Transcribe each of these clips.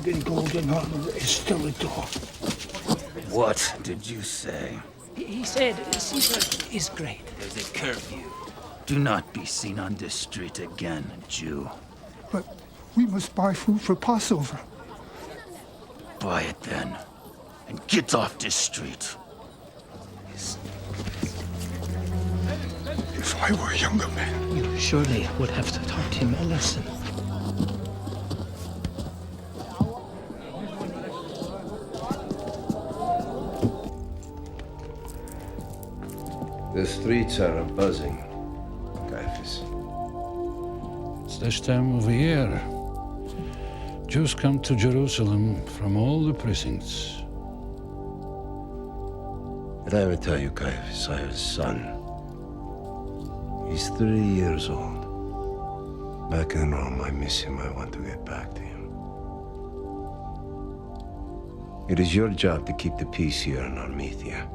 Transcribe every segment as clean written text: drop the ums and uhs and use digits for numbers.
in golden armor is still a door. What did you say? He said Caesar is great. There's a curfew. Do not be seen on this street again, Jew. But we must buy food for Passover. Buy it then, and get off this street. If I were a younger man. You surely would have taught him a lesson. The streets are buzzing, Caiaphas. It's this time of the year. Jews come to Jerusalem from all the precincts. Did I ever tell you, Caiaphas, I have a son? He's 3 years old. Back in Rome, I miss him. I want to get back to him. It is your job to keep the peace here in Armenia.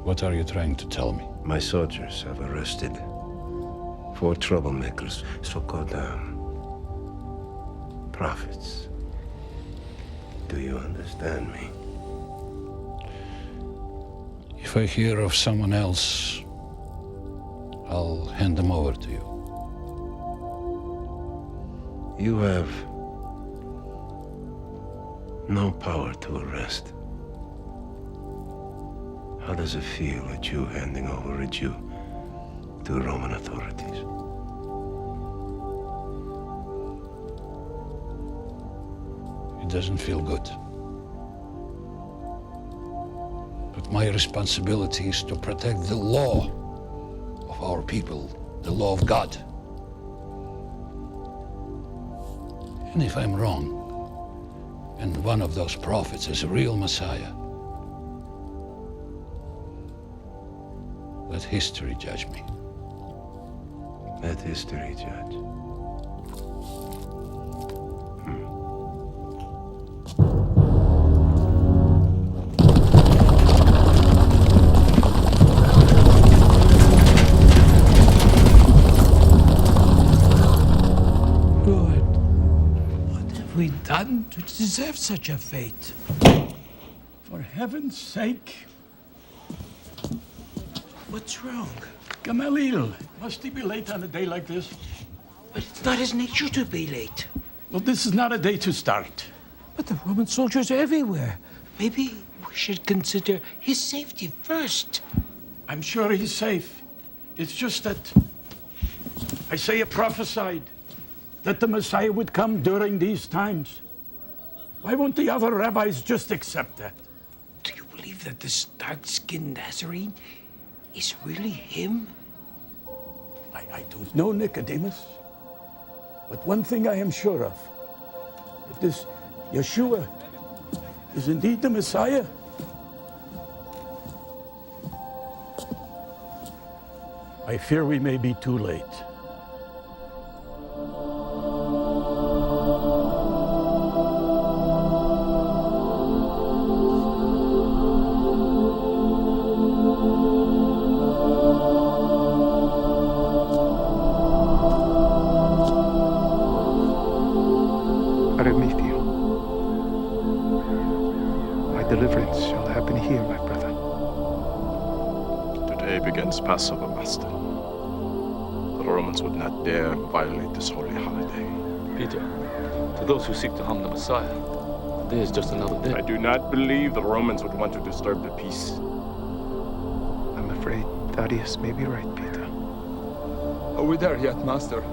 What are you trying to tell me? My soldiers have arrested 4 troublemakers, so-called prophets. Do you understand me? If I hear of someone else, I'll hand them over to you. You have no power to arrest. How does it feel, a Jew handing over a Jew to Roman authorities? It doesn't feel good. But my responsibility is to protect the law of our people, the law of God. And if I'm wrong, and one of those prophets is a real Messiah, let history judge me. Let history judge. Lord, what have we done to deserve such a fate? For heaven's sake. What's wrong? Gamaliel, must he be late on a day like this? But it's not his nature to be late. Well, this is not a day to start. But the Roman soldiers are everywhere. Maybe we should consider his safety first. I'm sure he's safe. It's just that Isaiah prophesied that the Messiah would come during these times. Why won't the other rabbis just accept that? Do you believe that this dark-skinned Nazarene is really him? I don't know, Nicodemus. But one thing I am sure of. If this Yeshua is indeed the Messiah, I fear we may be too late. My deliverance shall happen here, my brother. Today begins Passover, Master. The Romans would not dare violate this holy holiday. Peter, to those who seek to harm the Messiah, today is just another day. I do not believe the Romans would want to disturb the peace. I'm afraid Thaddeus may be right, Peter. Are we there yet, Master?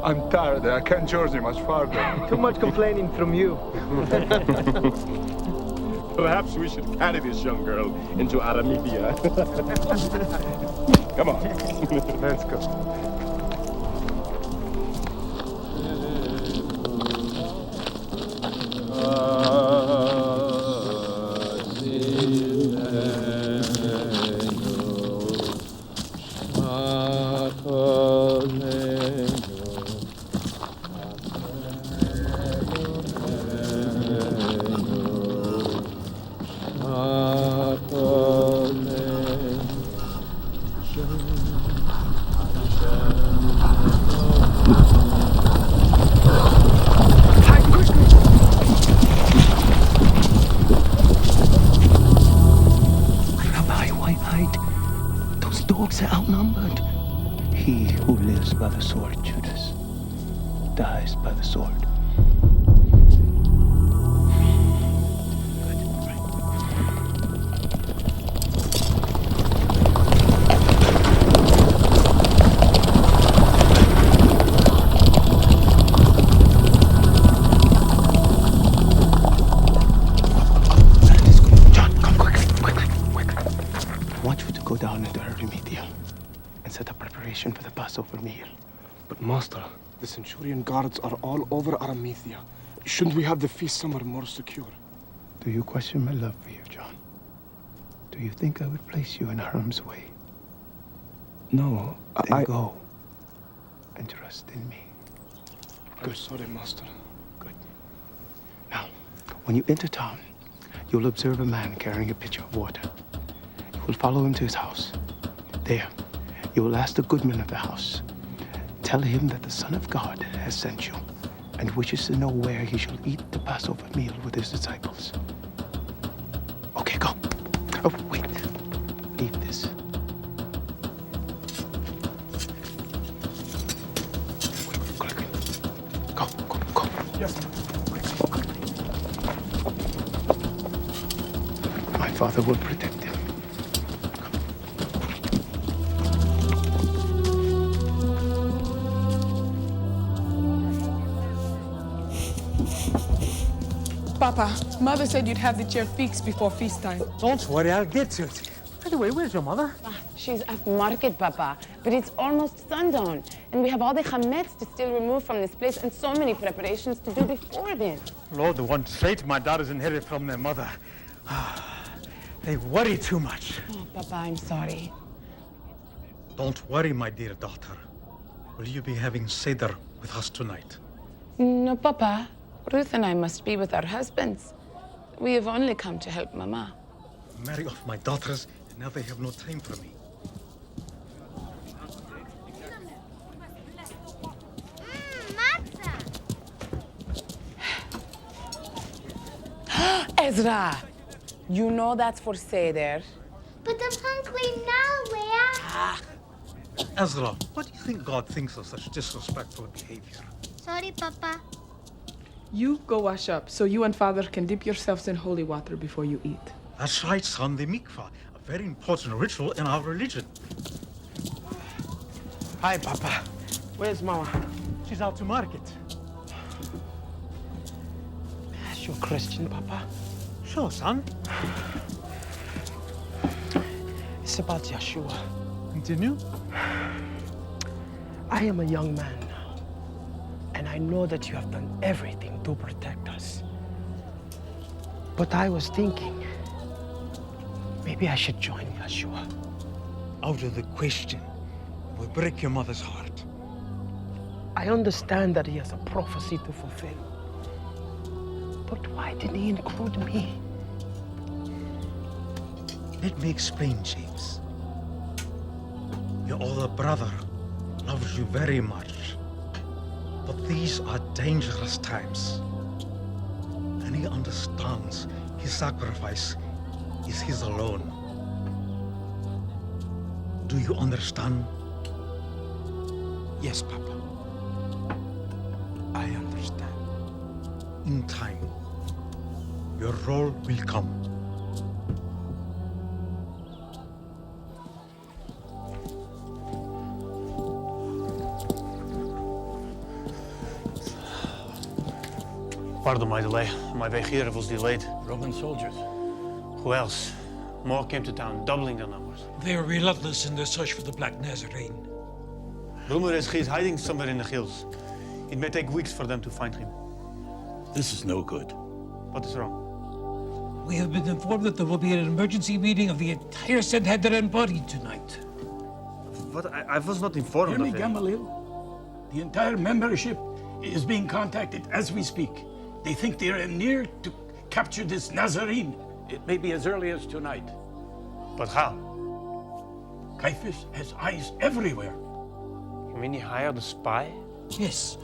I'm tired. I can't journey much farther. Too much complaining from you. Perhaps we should carry this young girl into Armenia. Come on. Let's go. dogs are outnumbered. He who lives by the sword, Judas, dies by the sword. For the Passover meal. But Master, the Centurion guards are all over Arimathea. Shouldn't we have the feast somewhere more secure? Do you question my love for you, John? Do you think I would place you in harm's way? No, Then go and trust in me. I'm sorry, Master. Good. Now, when you enter town, you'll observe a man carrying a pitcher of water. You will follow him to his house. There, you will ask the goodman of the house. Tell him that the Son of God has sent you and wishes to know where he shall eat the Passover meal with his disciples. Okay, go. Oh, wait. Leave this. Quick. Go. Yes. My Father will protect him. Papa, Mother said you'd have the chair fixed before feast time. Don't worry, I'll get to it. By the way, where's your mother? She's at market, Papa, but it's almost sundown, and we have all the chametz to still remove from this place and so many preparations to do before then. Lord, the one trait my daughters inherit from their mother. They worry too much. Oh, Papa, I'm sorry. Don't worry, my dear daughter. Will you be having Seder with us tonight? No, Papa. Ruth and I must be with our husbands. We have only come to help Mama. Marry off my daughters, and now they have no time for me. Ezra, you know that's for Seder. But I'm hungry now, Leah. Ezra, what do you think God thinks of such disrespectful behavior? Sorry, Papa. You go wash up so you and Father can dip yourselves in holy water before you eat. That's right, son, the mikvah, a very important ritual in our religion. Hi, Papa. Where's Mama? She's out to market. You're Christian, Papa? Sure, son. It's about Yeshua. Continue. I am a young man now, and I know that you have done everything to protect us. But I was thinking, maybe I should join Yeshua. Out of the question. It will break your mother's heart. I understand that he has a prophecy to fulfill. But why didn't he include me? Let me explain, James. Your older brother loves you very much. But these are dangerous times. And he understands his sacrifice is his alone. Do you understand? Yes, Papa. I understand. In time, your role will come. Pardon my delay. My way here was delayed. Roman soldiers. Who else? More came to town, doubling their numbers. They are relentless in their search for the Black Nazarene. Rumor is he's hiding somewhere in the hills. It may take weeks for them to find him. This is no good. What is wrong? We have been informed that there will be an emergency meeting of the entire Sanhedrin body tonight. What? I was not informed Hear me, of it. Gamaliel. The entire membership is being contacted as we speak. They think they are near to capture this Nazarene. It may be as early as tonight. But how? Caiaphas has eyes everywhere. You mean he hired a spy? Yes,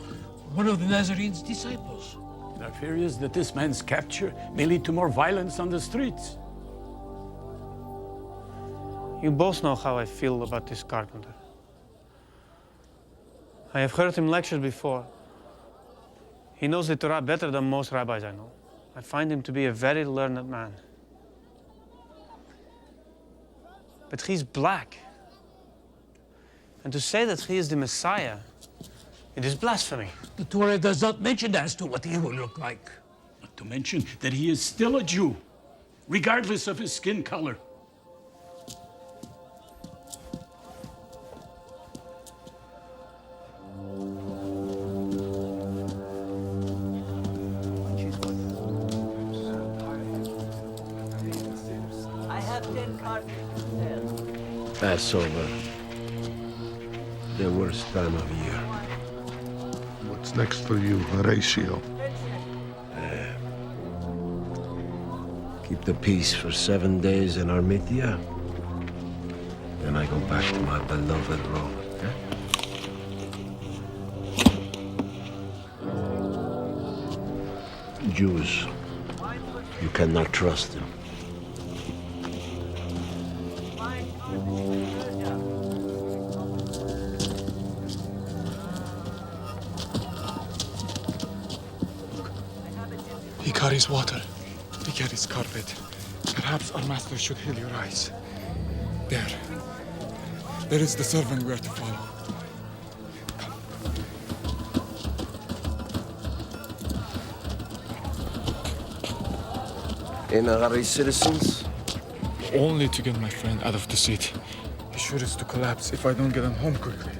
one of the Nazarene's disciples. Our fear is that this man's capture may lead to more violence on the streets. You both know how I feel about this carpenter. I have heard him lecture before. He knows the Torah better than most rabbis I know. I find him to be a very learned man. But he's black. And to say that he is the Messiah, it is blasphemy. The Torah does not mention as to what he will look like. Not to mention that he is still a Jew, regardless of his skin color. I have 10 cartridges. Passover. The worst time of year. What's next for you, Horatio? Keep the peace for 7 days in Armithia. Then I go back to my beloved Rome. Jews, you cannot trust them. He carries water. He carries carpet. Perhaps our master should heal your eyes. There. There is the servant we are to follow. Any hurry, citizens? Only to get my friend out of the seat. He's sure is to collapse if I don't get him home quickly.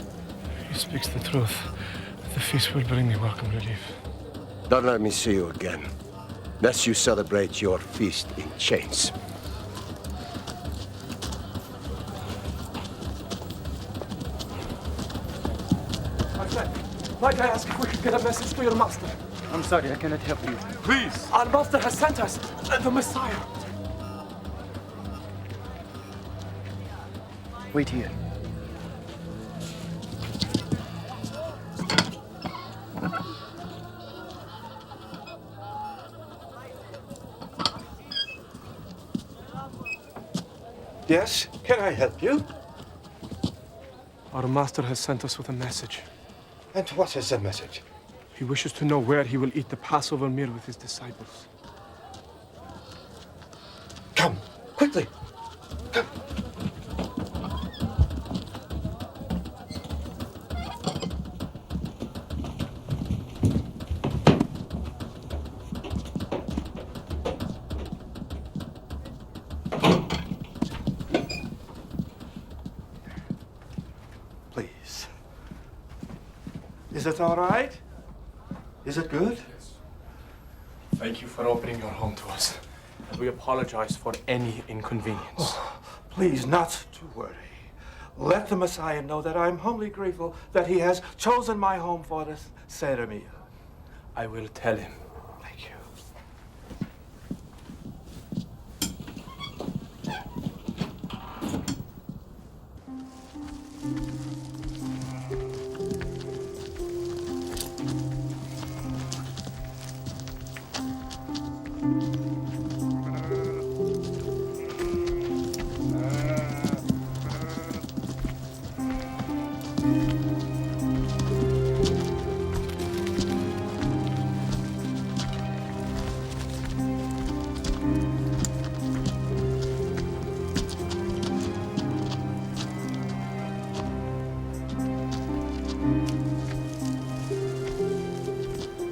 He speaks the truth. The feast will bring me welcome relief. Don't let me see you again, lest you celebrate your feast in chains. My friend, might I ask if we could get a message to your master? I'm sorry, I cannot help you. Please! Our master has sent us, the Messiah. Wait here. Yes? Can I help you? Our master has sent us with a message. And what is the message? He wishes to know where he will eat the Passover meal with his disciples. Come, quickly. Come. Please. Is it all right? Is it good? Yes. Thank you for opening your home to us. And we apologize for any inconvenience. Oh, please, not to worry. Let the Messiah know that I am humbly grateful that he has chosen my home for this ceremony. I will tell him. Thank you.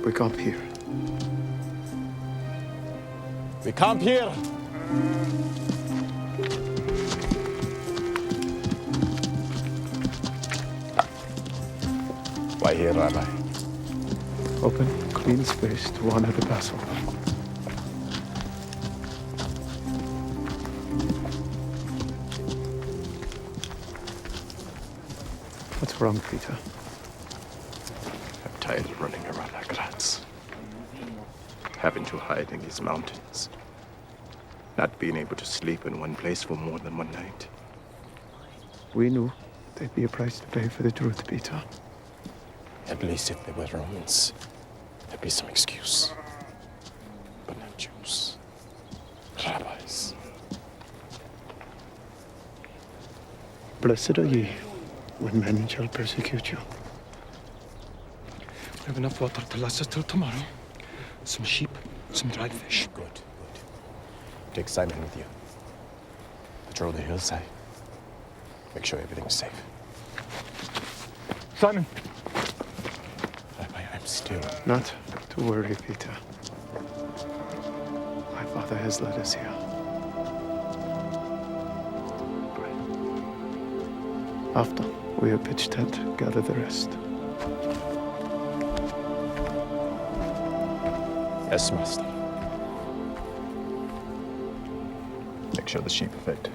We camp here. We camp here. Why here, Rabbi? Open, clean space to honor the Passover. What's wrong, Peter? I'm tired of running around like rats. Having to hide in these mountains. Not being able to sleep in one place for more than one night. We knew there'd be a price to pay for the truth, Peter. At least if they were Romans, there'd be some excuse. But not Jews. Rabbis. Blessed are ye when men shall persecute you. We have enough water to last us till tomorrow. Some sheep, some dried fish. Good. Take Simon with you. Patrol the hillside. Make sure everything is safe. Simon! I'm still... Not to worry, Peter. My Father has led us here. After we have pitched tent, gather the rest. Yes, Master. Make sure the sheep are fed.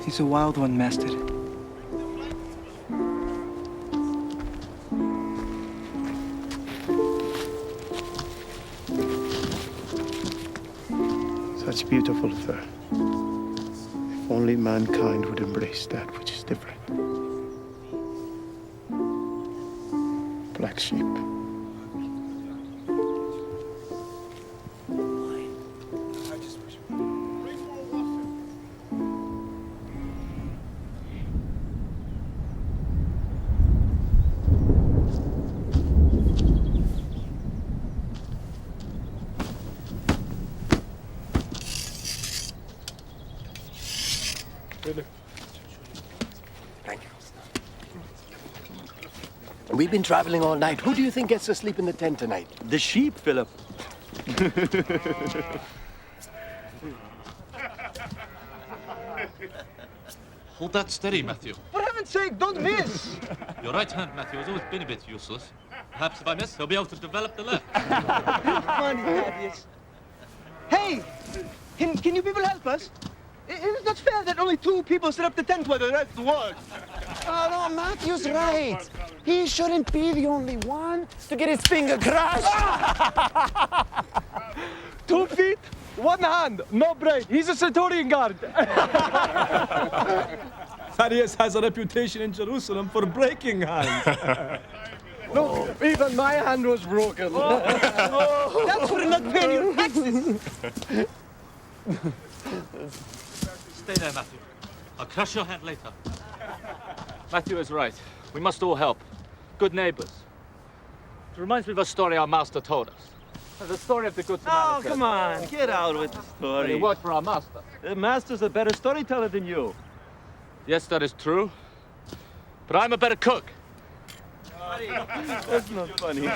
He's a wild one, Master. Such beautiful fur. If only mankind would embrace that which is different. Black sheep. Thank you. We've been traveling all night. Who do you think gets to sleep in the tent tonight? The sheep, Philip. Hold that steady, Matthew. For heaven's sake, don't miss! Your right hand, Matthew, has always been a bit useless. Perhaps if I miss, he'll be able to develop the left. Funny, Thaddeus. Hey! Can you people help us? It is not fair that only 2 people set up the tent while the rest work. Oh, no, Matthew's right. He shouldn't be the only one to get his finger crushed. 2 feet, 1 hand, no break. He's a Centurion guard. Thaddeus has a reputation in Jerusalem for breaking hands. Look, even my hand was broken. That's for not paying your taxes. Stay there, Matthew. I'll crush your hand later. Matthew is right. We must all help. Good neighbors. It reminds me of a story our master told us. The story of the good Samaritan. Oh, come on, get out with the But story. it worked for our master. The master's a better storyteller than you. Yes, that is true. But I'm a better cook. That's not funny.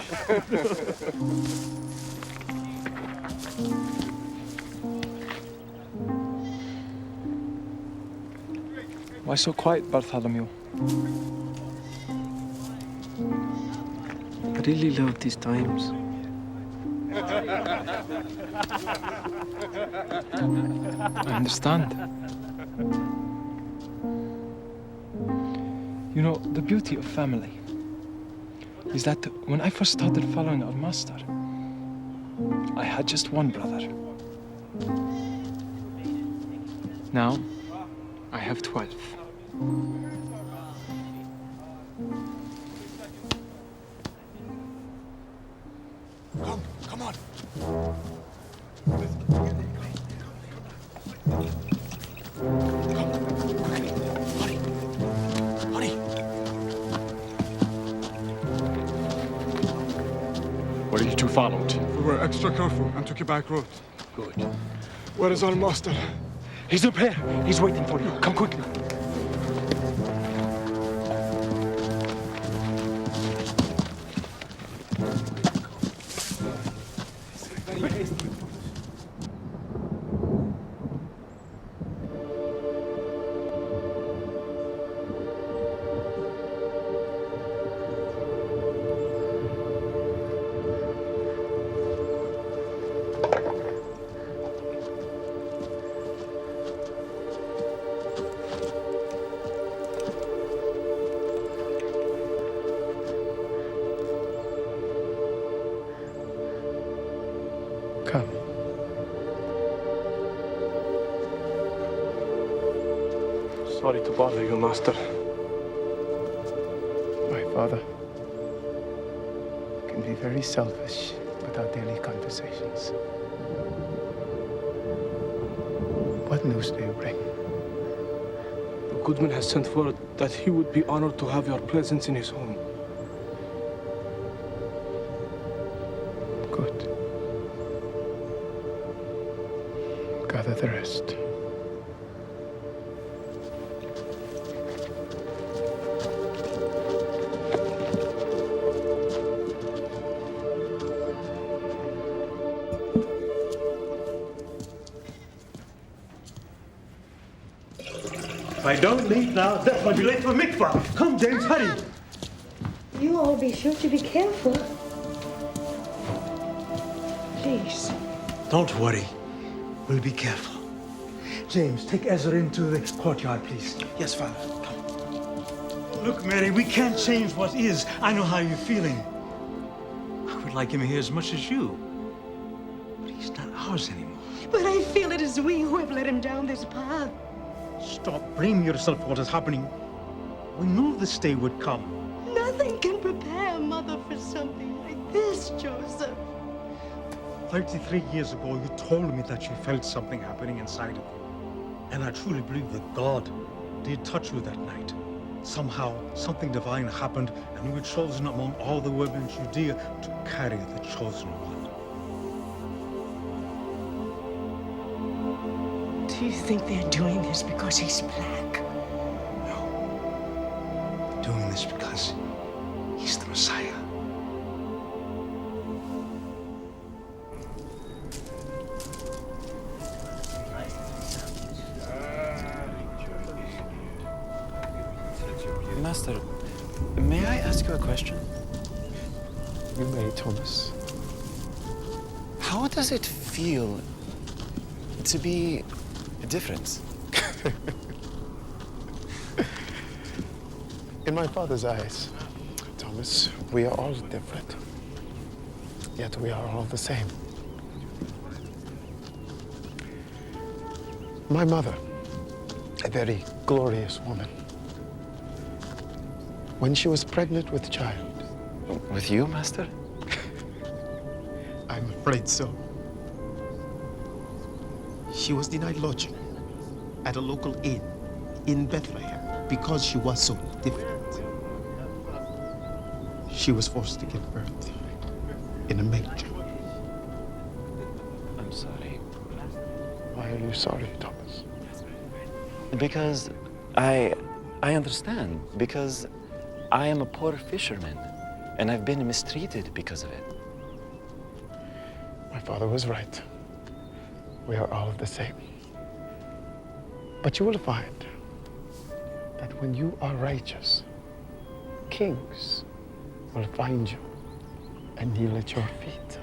Why so quiet, Bartholomew? I really love these times. I understand. You know, the beauty of family is that when I first started following our master, I had just 1 brother. Now, I have 12. Come on. Where are you 2 followed? We were extra careful and took a back road. Good. Where is our master? He's up here. He's waiting for you. Come quickly. Come. Sorry to bother you, master. My father can be very selfish, with our daily conversations. What news do you bring? The goodman has sent word that he would be honored to have your presence in his home. Good. Gather the rest. If I don't leave now, Death might be late for mikvah. Come, James, hurry. You all be sure to be careful. Please. Don't worry. We'll be careful. James, take Ezra into the courtyard, please. Yes, Father. Look, Mary, we can't change what is. I know how you're feeling. I would like him here as much as you. But he's not ours anymore. But I feel it is we who have led him down this path. Stop blaming yourself for what is happening. We knew this day would come. Nothing can prepare a mother for something like this, Joseph. 33 years ago, you told me that you felt something happening inside of you. And I truly believe that God did touch you that night. Somehow, something divine happened, and you were chosen among all the women in Judea to carry the chosen one. Do you think they're doing this because he's black? They're doing this because he's the Messiah. Master, may I ask you a question? You may, Thomas. How does it feel to be different? In my Father's eyes, Thomas, we are all different. Yet we are all the same. My mother, a very glorious woman, when she was pregnant with child. With you, Master? I'm afraid so. She was denied lodging at a local inn in Bethlehem because she was so different. She was forced to give birth in a manger. I'm sorry. Why are you sorry, Thomas? Because I understand. Because I am a poor fisherman, and I've been mistreated because of it. My father was right. We are all the same. But you will find that when you are righteous, kings will find you and kneel at your feet.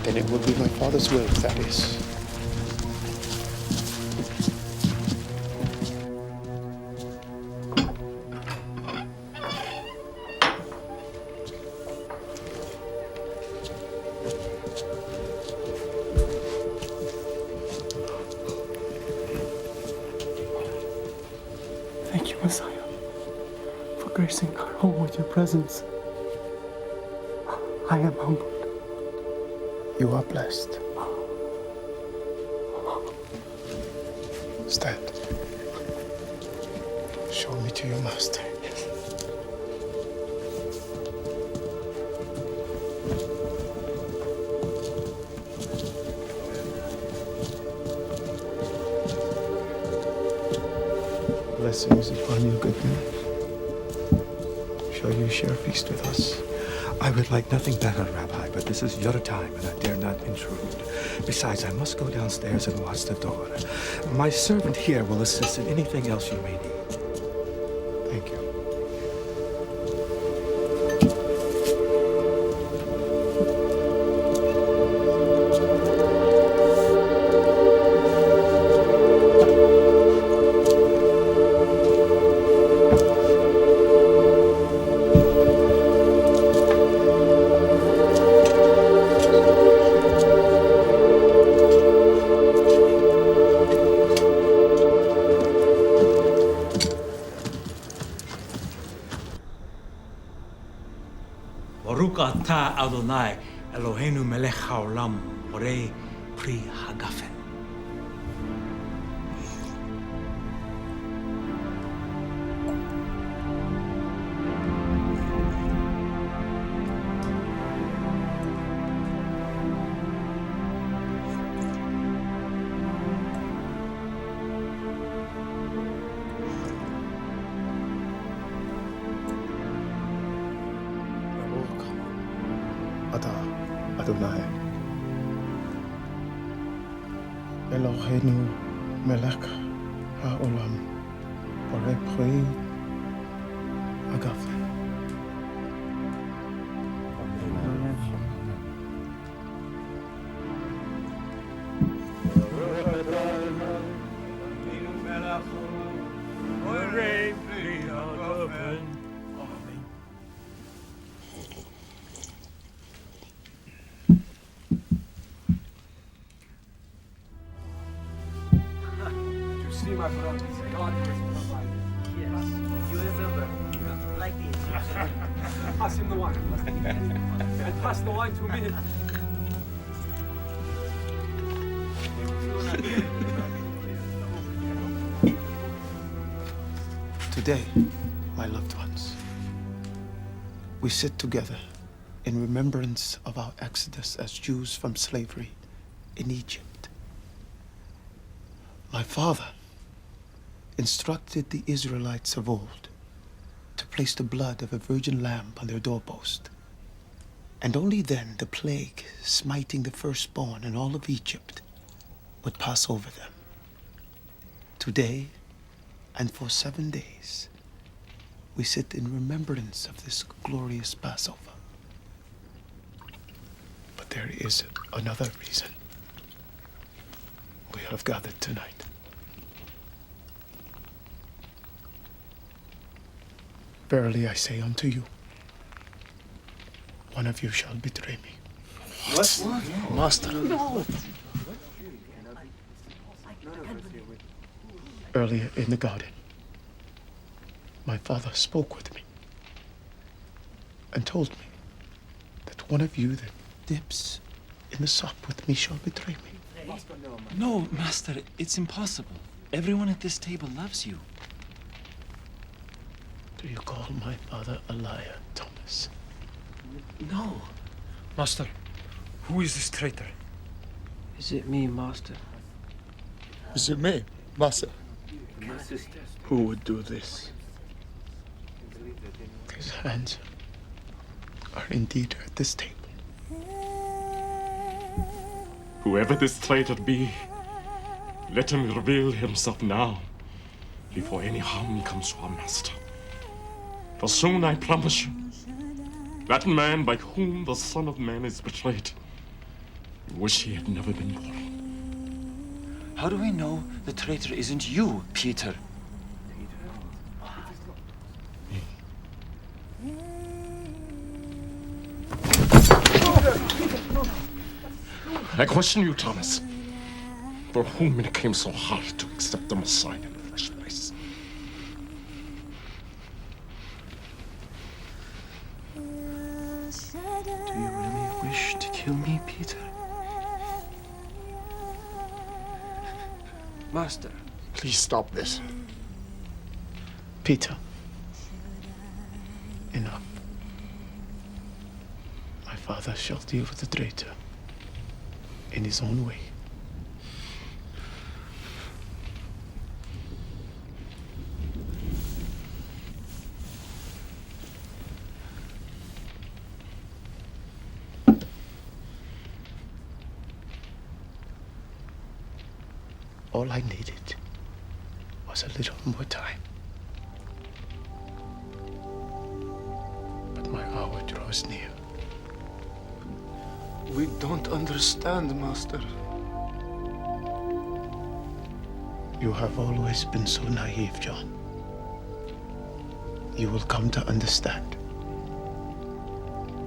Then it will be my Father's will, Thaddeus. Thank you, Messiah, for gracing our home with your presence. I am humbled. You are blessed. Stand. Show me to your master. Blessings upon you, good man. Shall you share a feast with us? I would like nothing better, Rabbi, but this is your time and I dare not intrude. Besides, I must go downstairs and watch the door. My servant here will assist in anything else you may need. Thank you. Adonai, Eloheinu melech haolam, borei pri hagafen. Adonai. Eloheinu melech haolam, borei pri hagafen. See, my friend, God has provided. Yes, you remember, like the Egyptians. Pass him the wine. And pass the wine to me. Today, my loved ones, we sit together in remembrance of our exodus as Jews from slavery in Egypt. My father instructed the Israelites of old to place the blood of a virgin lamb on their doorpost. And only then the plague, smiting the firstborn in all of Egypt, would pass over them. Today, and for 7 days, we sit in remembrance of this glorious Passover. But there is another reason we have gathered tonight. Verily I say unto you, one of you shall betray me. What? Master. No. Earlier in the garden, my father spoke with me and told me that one of you that dips in the sop with me shall betray me. No, Master, it's impossible. Everyone at this table loves you. Do you call my father a liar, Thomas? No. Master, who is this traitor? Is it me, Master? Is it me, Master? My sister. Who would do this? His hands are indeed at this table. Whoever this traitor be, let him reveal himself now, before any harm comes to our master. For soon, I promise you, that man by whom the Son of Man is betrayed, wish he had never been born. How do we know the traitor isn't you, Peter? I question you, Thomas, for whom it came so hard to accept the Messiah in the first place. Do you really wish to kill me, Peter? Master. Please stop this. Peter, enough. My father shall deal with the traitor in his own way. All I needed was a little more time. But my hour draws near. We don't understand, Master. You have always been so naive, John. You will come to understand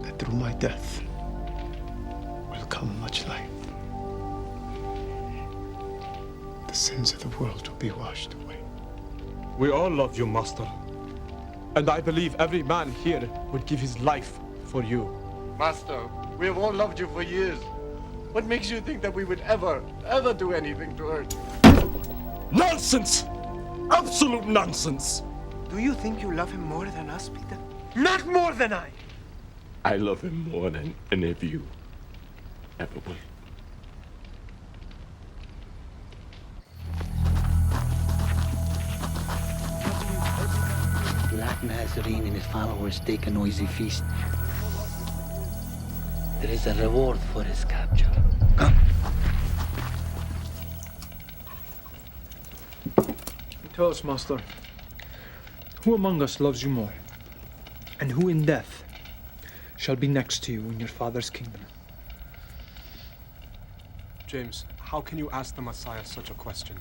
that through my death will come much life. The sins of the world will be washed away. We all love you, Master. And I believe every man here would give his life for you. Master, we have all loved you for years. What makes you think that we would ever do anything to hurt you? Nonsense! Absolute nonsense! Do you think you love him more than us, Peter? Not more than I! I love him more than any of you ever will. Black Nazarene and his followers take a noisy feast. There is a reward for his capture. Come. Tell us, Master, who among us loves you more? And who in death shall be next to you in your Father's kingdom? James, how can you ask the Messiah such a question?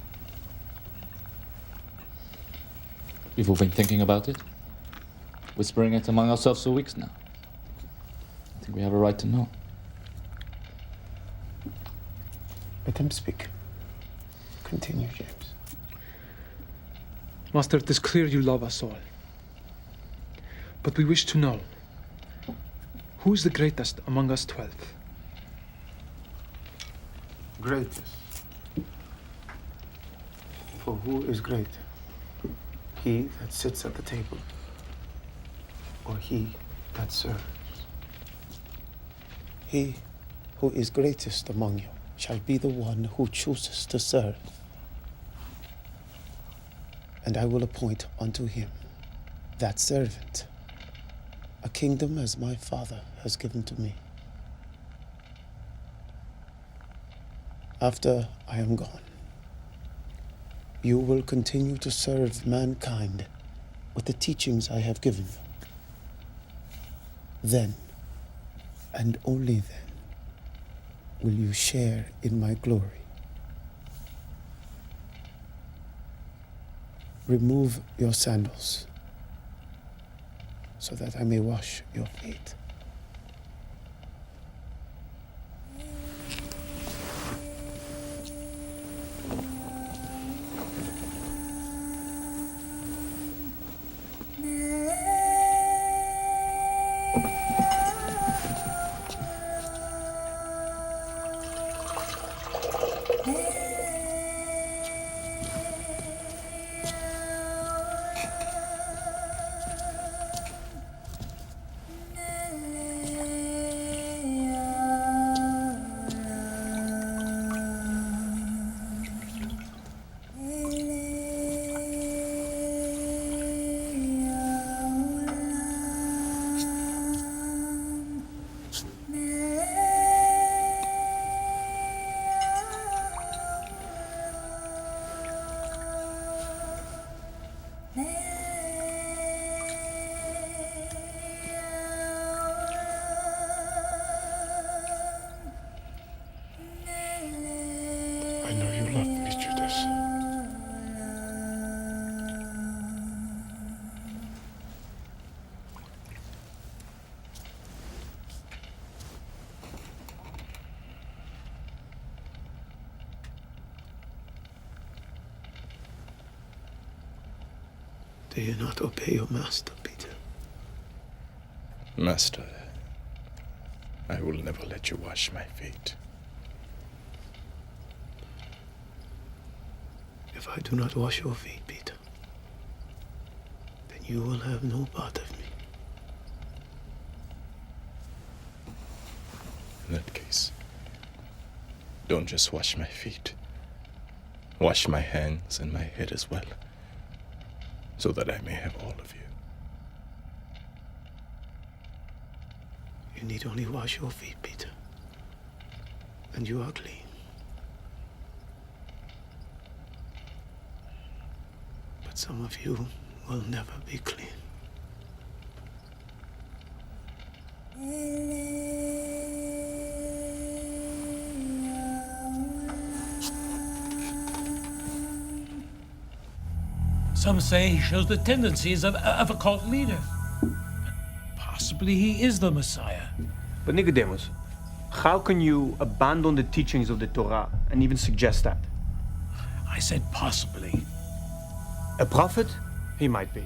We've all been thinking about it, whispering it among ourselves for weeks now. I think we have a right to know. Let him speak. Continue, James. Master, it is clear you love us all. But we wish to know, who is the greatest among us 12? Greatest. For who is greater? He that sits at the table, or he that serves? He who is greatest among you shall be the one who chooses to serve. And I will appoint unto him, that servant, a kingdom as my Father has given to me. After I am gone, you will continue to serve mankind with the teachings I have given you. Then, and only then, will you share in my glory. Remove your sandals, so that I may wash your feet. I know you love me, Judas. Do you not obey your master, Peter? Master, I will never let you wash my feet. If I do not wash your feet, Peter, then you will have no part of me. In that case, don't just wash my feet. Wash my hands and my head as well, so that I may have all of you. You need only wash your feet, Peter, and you are clean. But some of you will never be clean. Some say he shows the tendencies of a cult leader. Possibly he is the Messiah. But Nicodemus, how can you abandon the teachings of the Torah and even suggest that? I said possibly. A prophet? He might be.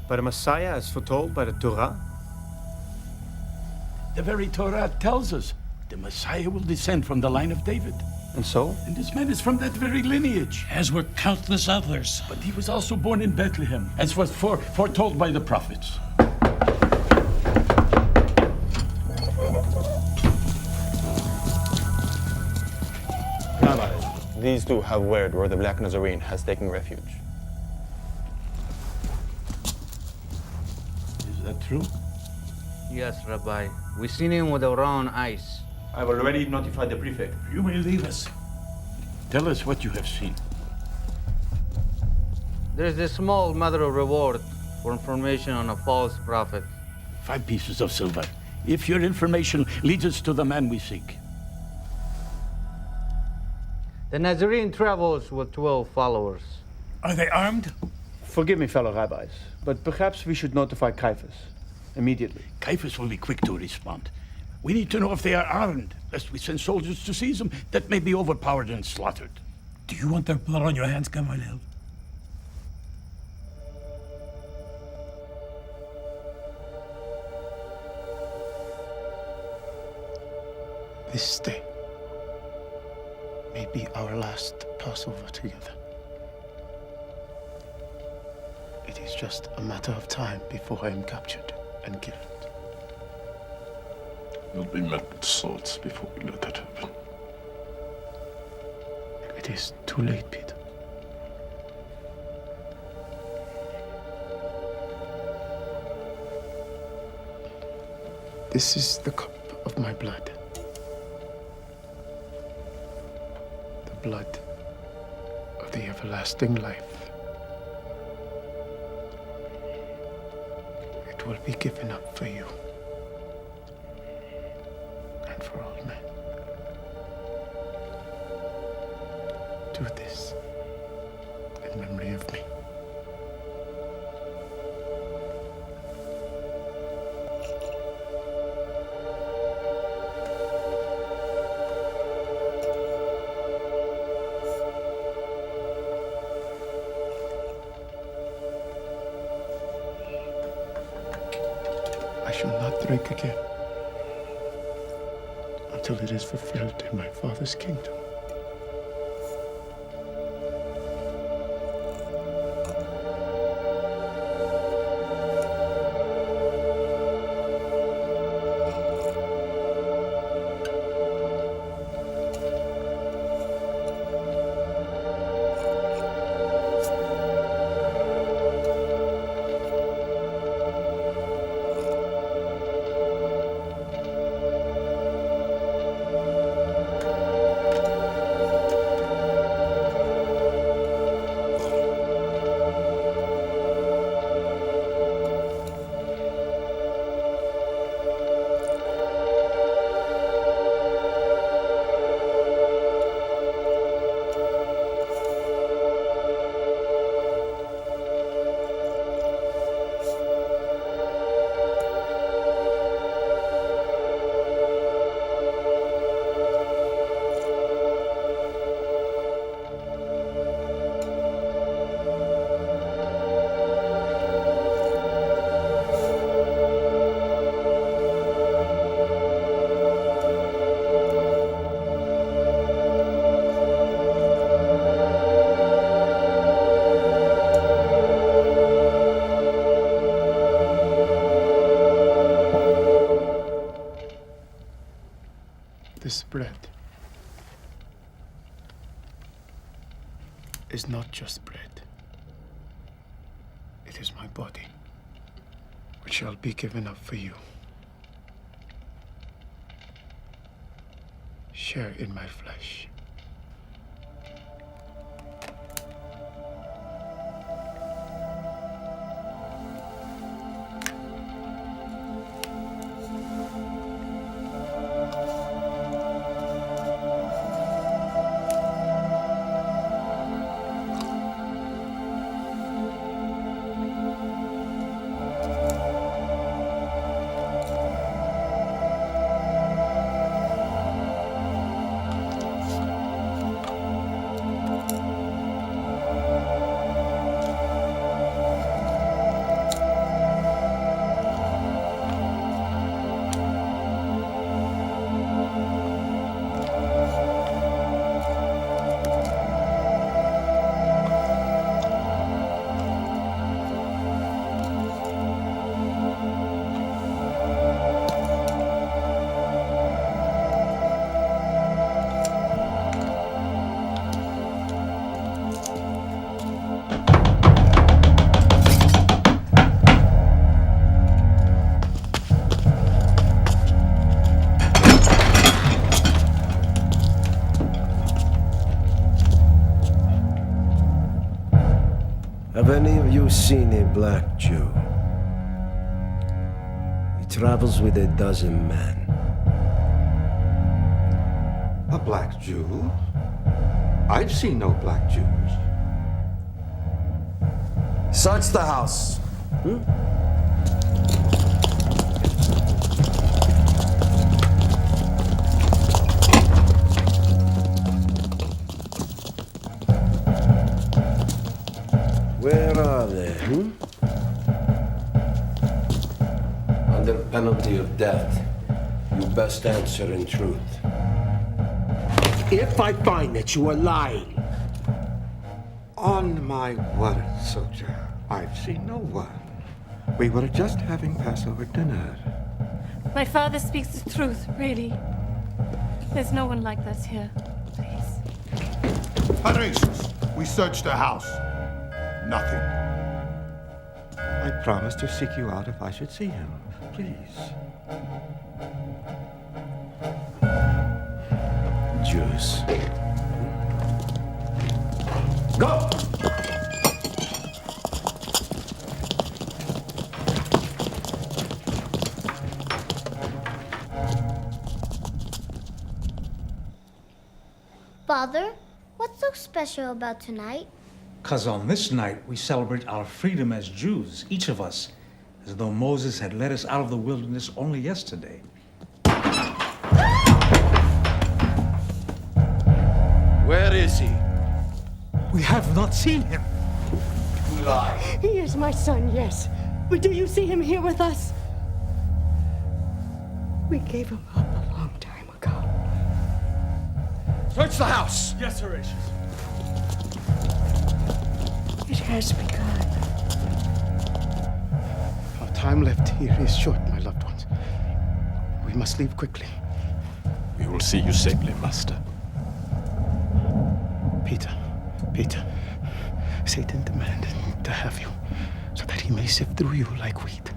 But a Messiah as foretold by the Torah? The very Torah tells us the Messiah will descend from the line of David. And so? And this man is from that very lineage. As were countless others. But he was also born in Bethlehem, as was foretold by the prophets. Rabbi, these two have word where the Black Nazarene has taken refuge. Is that true? Yes, Rabbi. We've seen him with our own eyes. I've already notified the prefect. You may leave us. Tell us what you have seen. There's a small matter of reward for information on a false prophet. 5 pieces of silver, if your information leads us to the man we seek. The Nazarene travels with 12 followers. Are they armed? Forgive me, fellow rabbis, but perhaps we should notify Caiaphas immediately. Caiaphas will be quick to respond. We need to know if they are armed, lest we send soldiers to seize them that may be overpowered and slaughtered. Do you want their blood on your hands, Gamaliel? This day may be our last Passover together. It is just a matter of time before I am captured and killed. We'll be met with swords before we let that happen. It is too late, Peter. This is the cup of my blood. The blood of the everlasting life. It will be given up for you. And for all men. Do this in memory of me. I shall not drink again until it is fulfilled in my Father's kingdom. This bread is not just bread. It is my body, which shall be given up for you. Share in my flesh. any of you seen a black Jew? He travels with a dozen men. A black Jew? I've seen no black Jews. Search the house. Where are they? Under penalty of death, you best answer in truth. If I find that you are lying. On my word, soldier, I've seen no one. We were just having Passover dinner. My father speaks the truth, really. There's no one like this here. Please. Athanasius, we searched the house. Nothing. I promise to seek you out if I should see him. Please. Jews. Go! Father, what's so special about tonight? Because on this night, we celebrate our freedom as Jews, each of us, as though Moses had led us out of the wilderness only yesterday. Where is he? We have not seen him. You lie. He is my son, yes. But do you see him here with us? We gave him up a long time ago. Search the house. Yes, Horatius. It has begun. Our time left here is short, my loved ones. We must leave quickly. We will see you safely, Master. Peter, Satan demanded to have you so that he may sift through you like wheat.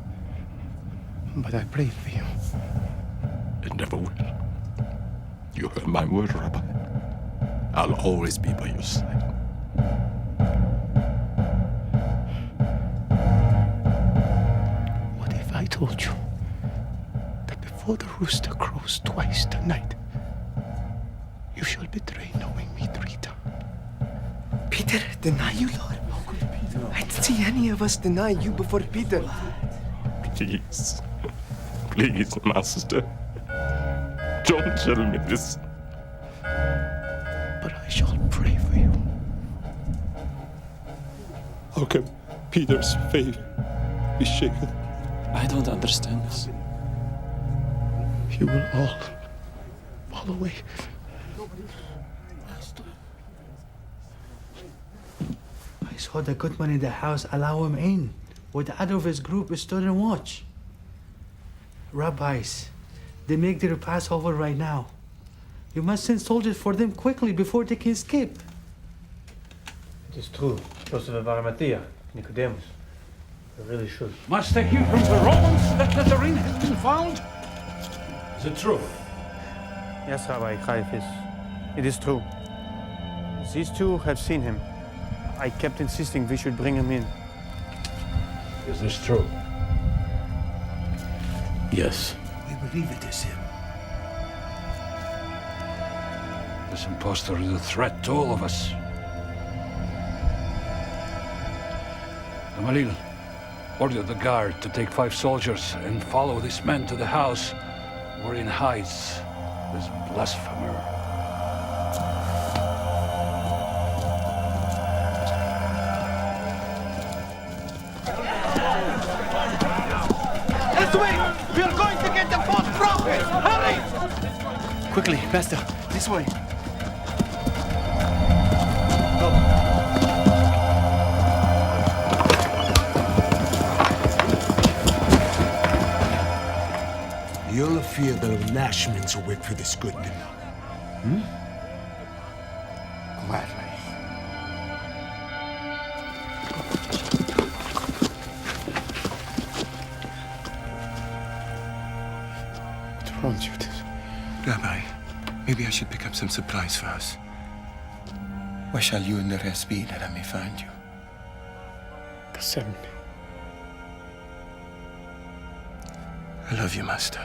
But I prayed for you. It never will. You heard my word, Rabbi. I'll always be by your side. What if I told you that before the rooster crows twice tonight, you shall betray knowing me 3 times? Peter, deny you, Lord? I didn't see any of us deny you before Peter. Please. Please, Master. Don't tell me this. But I shall pray for you. How can Peter's faith be shaken? I don't understand this. You will all fall away. I saw the goodman in the house allow him in, while the other of his group stood and watched. Rabbis, they make their Passover right now. You must send soldiers for them quickly before they can escape. It is true. Joseph of Arimathea, Nicodemus. I really should. Must they hear from the Romans that the ring has been found? Is it true? Yes, Rabbi Caiaphas. It is true. These two have seen him. I kept insisting we should bring him in. Is this true? Yes. We believe it is him. This impostor is a threat to all of us. Gamaliel, order the guard to take 5 soldiers and follow this man to the house wherein hides this blasphemer. This way! We are going to get the false prophet! Hurry! Quickly, Master, this way. You'll fear the lashments await for this good dinner. Gladly. What's wrong, Judas? Rabbi, maybe I should pick up some supplies for us. Where shall you and the rest be that I may find you? Gethsemane. I love you, Master.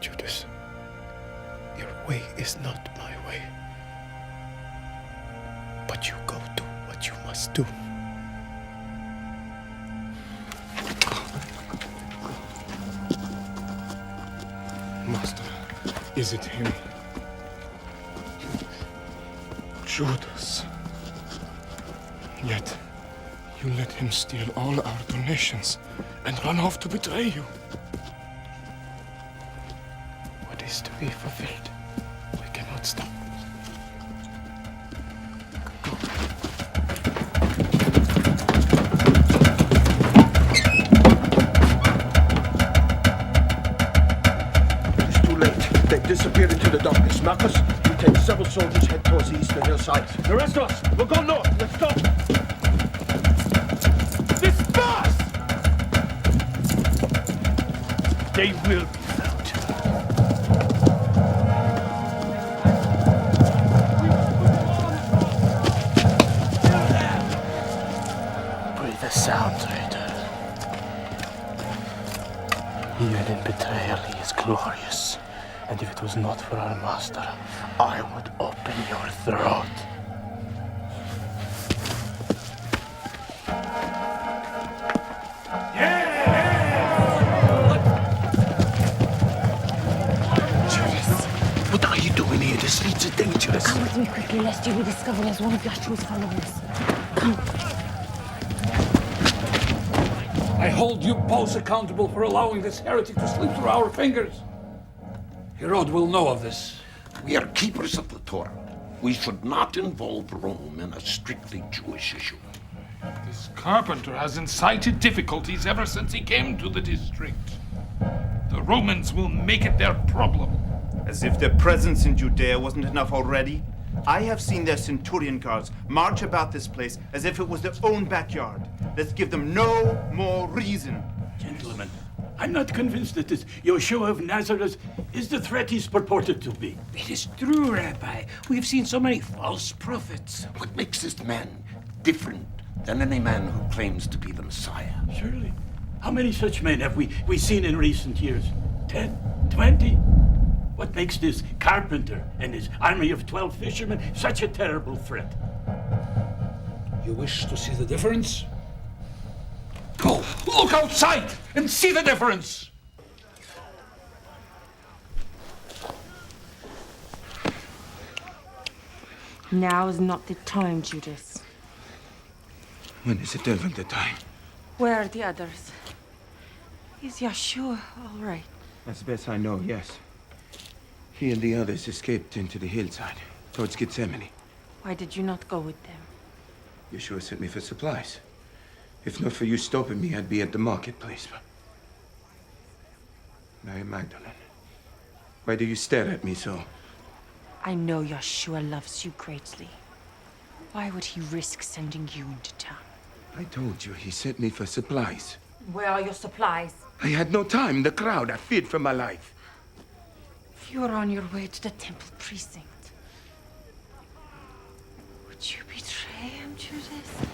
Judas, your way is not my way. But you go do what you must do. Master, is it him? Judas. Yet, you let him steal all our donations and run off to betray you. What is to be fulfilled, we cannot stop. It's too late. They've disappeared into the darkness. Marcus, you take several soldiers, head towards the eastern hillside. The rest of us, we'll go north. Let's go. Disperse! They will be found. Breathe a sound, traitor. Even in betrayal, he is glorious. And if it was not for our master, I would open your throat. Judas, what are you doing here? The streets are dangerous. Come with me quickly, lest you be discovered as one of Yahshua's followers. Come. I hold you both accountable for allowing this heretic to slip through our fingers. Herod will know of this. We are keepers of the Torah. We should not involve Rome in a strictly Jewish issue. This carpenter has incited difficulties ever since he came to the district. The Romans will make it their problem. As if their presence in Judea wasn't enough already. I have seen their centurion guards march about this place as if it was their own backyard. Let's give them no more reason. Gentlemen, I'm not convinced that this Yeshua of Nazareth is the threat he's purported to be. It is true, Rabbi. We've seen so many false prophets. What makes this man different than any man who claims to be the Messiah? Surely. How many such men have we seen in recent years? 10? 20? What makes this carpenter and his army of 12 fishermen such a terrible threat? You wish to see the difference? Go, look outside and see the difference! Now is not the time, Judas. When is it ever the time? Where are the others? Is Yeshua all right? As best I know, yes. He and the others escaped into the hillside, towards Gethsemane. Why did you not go with them? Yeshua sent me for supplies. If not for you stopping me, I'd be at the marketplace. Mary Magdalene, why do you stare at me so? I know Yeshua loves you greatly. Why would he risk sending you into town? I told you he sent me for supplies. Where are your supplies? I had no time. The crowd, I feared for my life. If you were on your way to the temple precinct, would you betray him, Judas?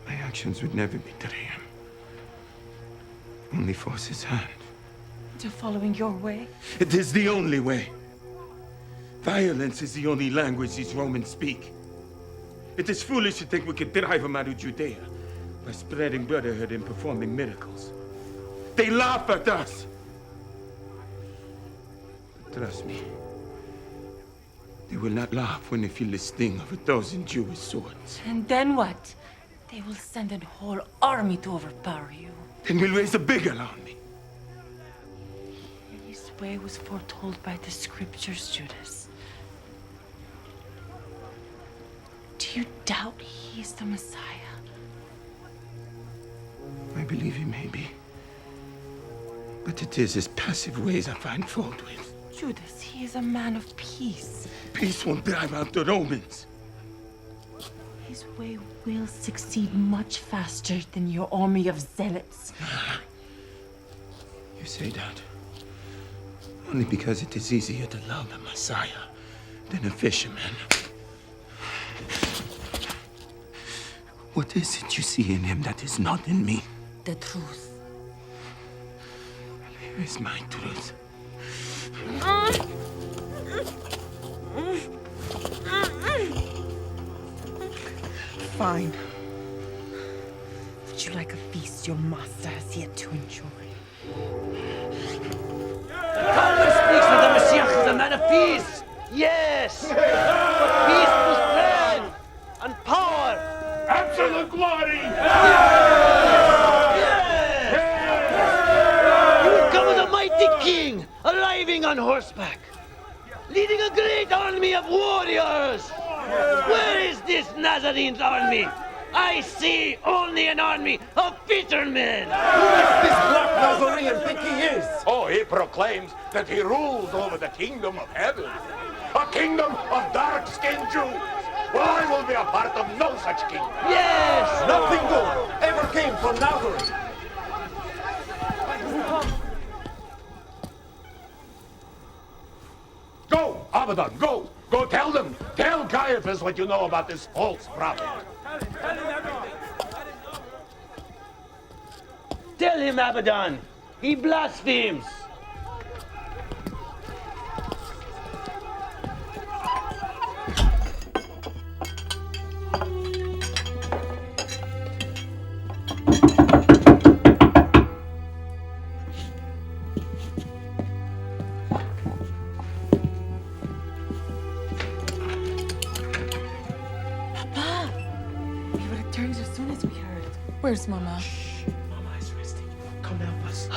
My actions would never betray him. Only force his hand. To following your way? It is the only way. Violence is the only language these Romans speak. It is foolish to think we could drive them out of Judea by spreading brotherhood and performing miracles. They laugh at us. But trust me, they will not laugh when they feel the sting of 1,000 Jewish swords. And then what? They will send a whole army to overpower you. Then we'll raise a bigger army. His way was foretold by the scriptures, Judas. Do you doubt he is the Messiah? I believe he may be. But it is his passive ways I find fault with. Judas, he is a man of peace. Peace won't drive out the Romans. His way will succeed much faster than your army of zealots. You say that. Only because it is easier to love a Messiah than a fisherman. What is it you see in him that is not in me? The truth. Here is my truth. Fine. Would you like a feast your master has yet to enjoy? The Talmud speaks of the Messiah as a man of peace. Yes! But peace with strength and power. Absolute glory! You will come as a mighty king, arriving on horseback, leading a great army of warriors. Where is this Nazarene's army? I see only an army of fishermen. Who does this black Nazarene think he is? Oh, he proclaims that he rules over the kingdom of heaven. A kingdom of dark-skinned Jews. Well, I will be a part of no such kingdom. Yes! Nothing good ever came from Nazareth. Go, Abaddon, go! Go tell them! Tell Caiaphas what you know about this false prophet. Tell him, Abaddon. He blasphemes. Papa! We would have turned as soon as we heard. Where's Mama? Mama is resting. Come help us.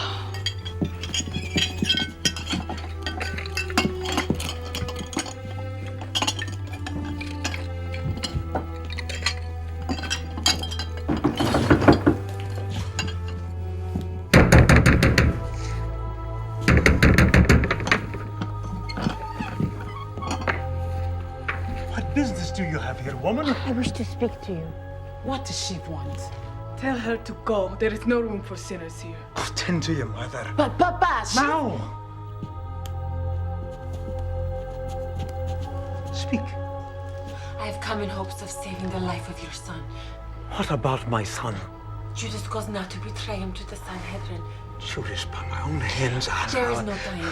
What business do you have here, woman? I wish to speak to you. What does she want? Tell her to go. There is no room for sinners here. Tend to your mother. But Papa, Now! Speak. I have come in hopes of saving the life of your son. What about my son? Judas goes now to betray him to the Sanhedrin. Judas, by my own hands, There is no time.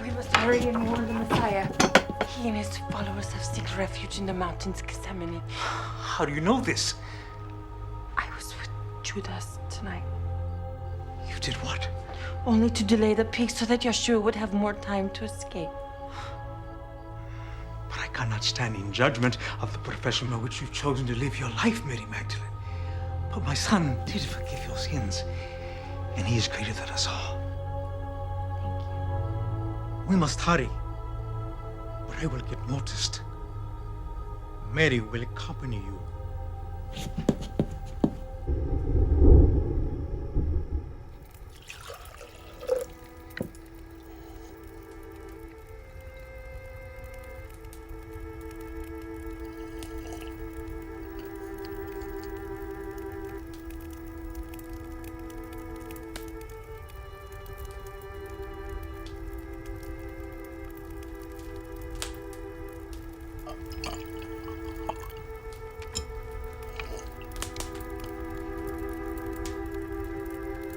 We must hurry and warn the Messiah. He and his followers have sought refuge in the mountains Gethsemane. How do you know this? I was with Judas tonight. You did what? Only to delay the peak so that Yeshua would have more time to escape. But I cannot stand in judgment of the profession by which you've chosen to live your life, Mary Magdalene. But my son did forgive your sins, and he is greater than us all. We must hurry, or I will get noticed. Mary will accompany you.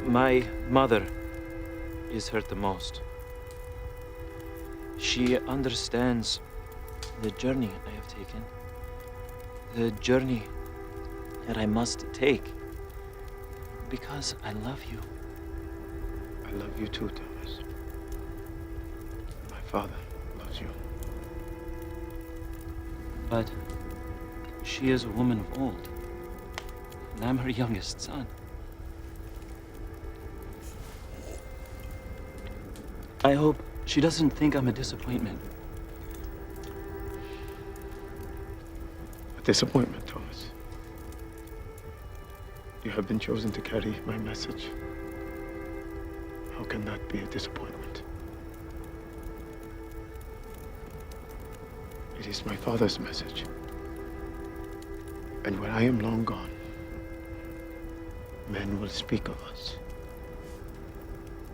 My mother is hurt the most. She understands the journey I have taken, the journey that I must take, because I love you. I love you too, Thomas. My father loves you. But she is a woman of old, and I'm her youngest son. I hope she doesn't think I'm a disappointment. A disappointment, Thomas. You have been chosen to carry my message. How can that be a disappointment? It is my father's message. And when I am long gone, men will speak of us.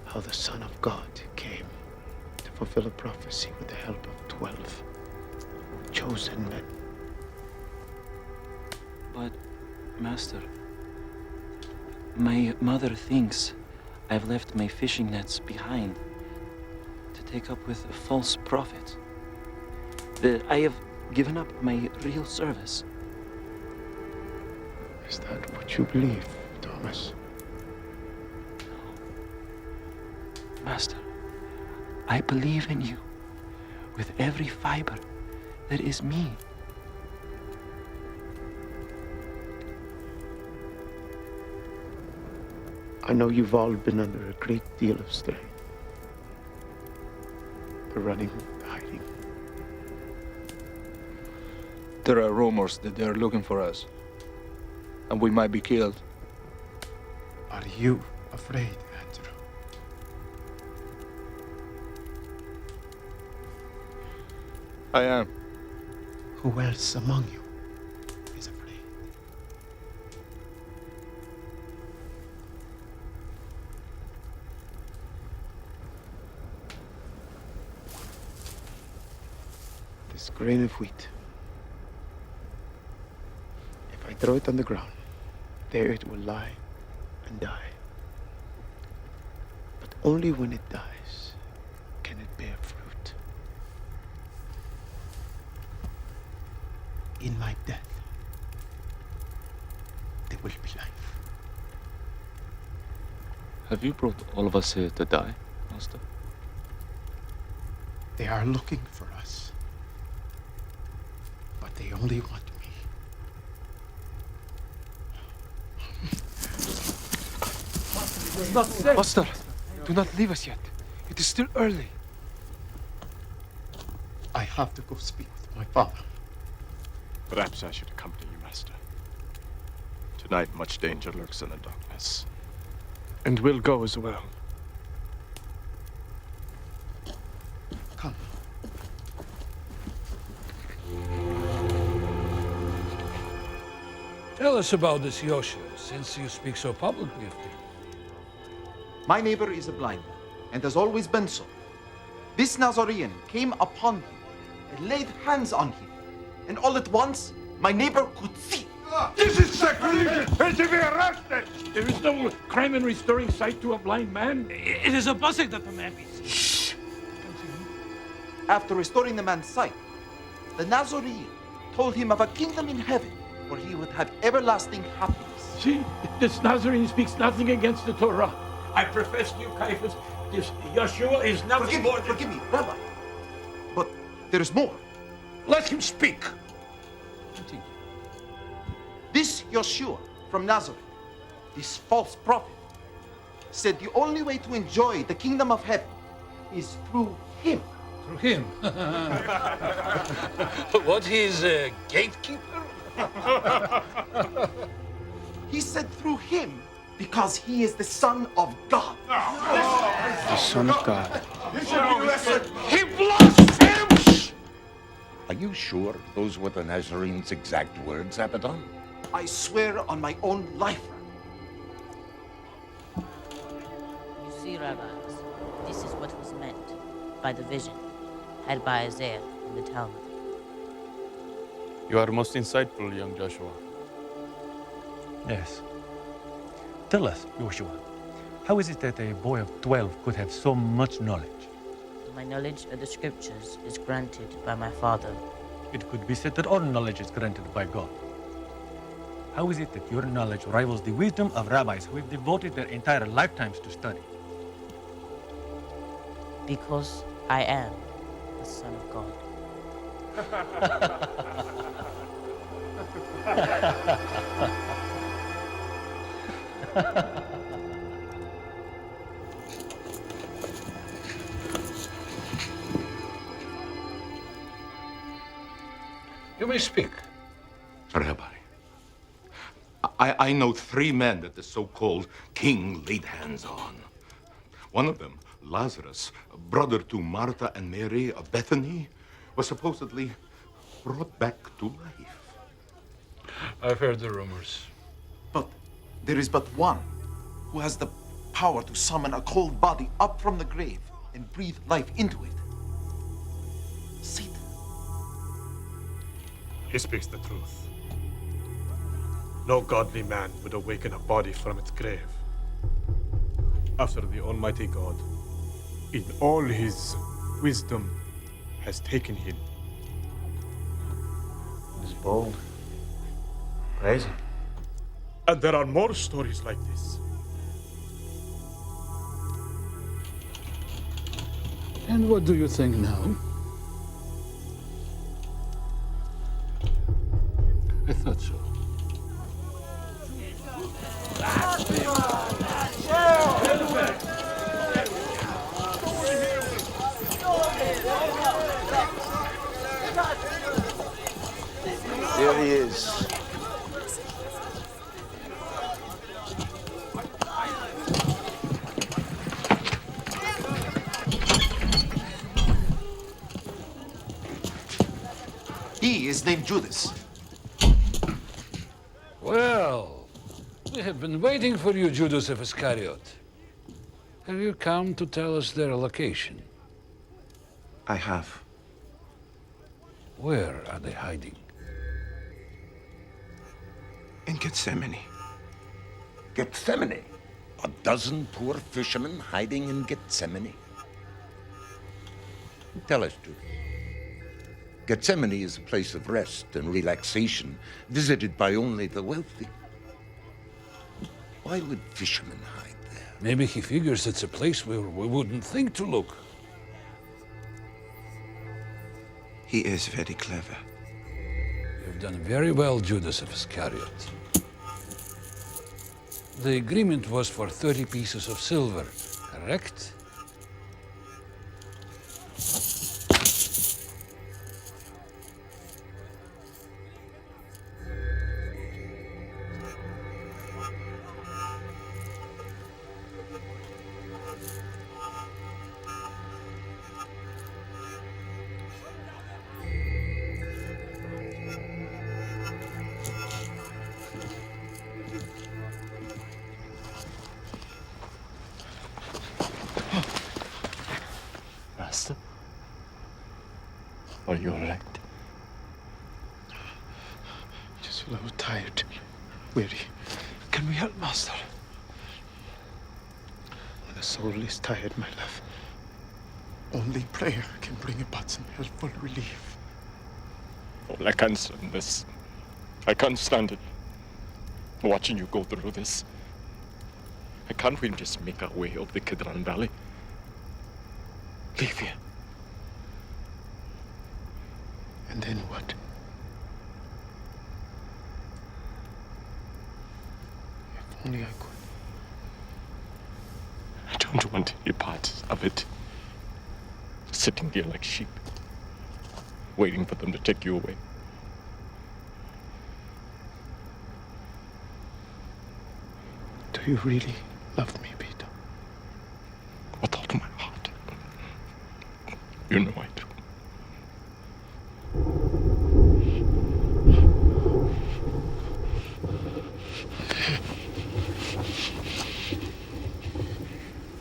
How the Son of God came fulfill a prophecy with the help of 12 chosen men. But, Master, my mother thinks I've left my fishing nets behind to take up with a false prophet. That I have given up my real service. Is that what you believe, Thomas? Master, I believe in you with every fiber that is me. I know you've all been under a great deal of strain. The running, the hiding. There are rumors that they are looking for us, and we might be killed. Are you afraid, Andrew? I am. Who else among you is afraid? This grain of wheat. If I throw it on the ground, there it will lie and die. But only when it dies can it bear fruit. In my death, there will be life. Have you brought all of us here to die, Master? They are looking for us, but they only want me. Not safe. Master, do not leave us yet. It is still early. I have to go speak with my father. Perhaps I should accompany you, Master. Tonight, much danger lurks in the darkness. And we'll go as well. Come. Tell us about this Yoshua, since you speak so publicly of him. My neighbor is a blind man, and has always been so. This Nazarene came upon him and laid hands on him, and all at once, my neighbor could see. This is sacrilege! He should be arrested! There is no crime in restoring sight to a blind man. It is a blessing that the man be seen. Shh! After restoring the man's sight, the Nazarene told him of a kingdom in heaven where he would have everlasting happiness. See, this Nazarene speaks nothing against the Torah. I profess to you, Caiaphas, this Yeshua is nothing more than... Forgive me, Rabbi. But there is more. Let him speak. Continue. This Yeshua from Nazareth, this false prophet, said the only way to enjoy the kingdom of heaven is through him. Through him? What, he's a gatekeeper? He said through him because he is the Son of God. The Son of God. He blasphemes! Are you sure those were the Nazarene's exact words, Abaddon? I swear on my own life. You see, rabbis, this is what was meant by the vision had by Isaiah in the Talmud. You are most insightful, young Joshua. Yes. Tell us, Joshua, how is it that a boy of 12 could have so much knowledge? My knowledge of the scriptures is granted by my father. It could be said that all knowledge is granted by God. How is it that your knowledge rivals the wisdom of rabbis who have devoted their entire lifetimes to study? Because I am the Son of God. You may speak. Rabbi, I know 3 men that the so-called king laid hands on. One of them, Lazarus, brother to Martha and Mary of Bethany, was supposedly brought back to life. I've heard the rumors. But there is but one who has the power to summon a cold body up from the grave and breathe life into it. Sit. He speaks the truth. No godly man would awaken a body from its grave after the Almighty God, in all his wisdom, has taken him. He's bold. Crazy. And there are more stories like this. And what do you think now? I thought so. There he is. He is named Judas. Well, we have been waiting for you, Judas of Iscariot. Have you come to tell us their location? I have. Where are they hiding? In Gethsemane. Gethsemane? A dozen poor fishermen hiding in Gethsemane? Tell us, Judas. Gethsemane is a place of rest and relaxation, visited by only the wealthy. Why would fishermen hide there? Maybe he figures it's a place where we wouldn't think to look. He is very clever. You've done very well, Judas of Iscariot. The agreement was for 30 pieces of silver, correct? Master? Are you all right? Just a little tired, weary. Can we help, Master? When the soul is tired, my love, only prayer can bring about some helpful relief. Oh, I can't stand this. I can't stand it. Watching you go through this. Can't we just make our way up the Kidron Valley? Leave here. And then what? If only I could. I don't want any part of it. Sitting here like sheep, waiting for them to take you away. Do you really love me, Peter? With all my heart. You know I do.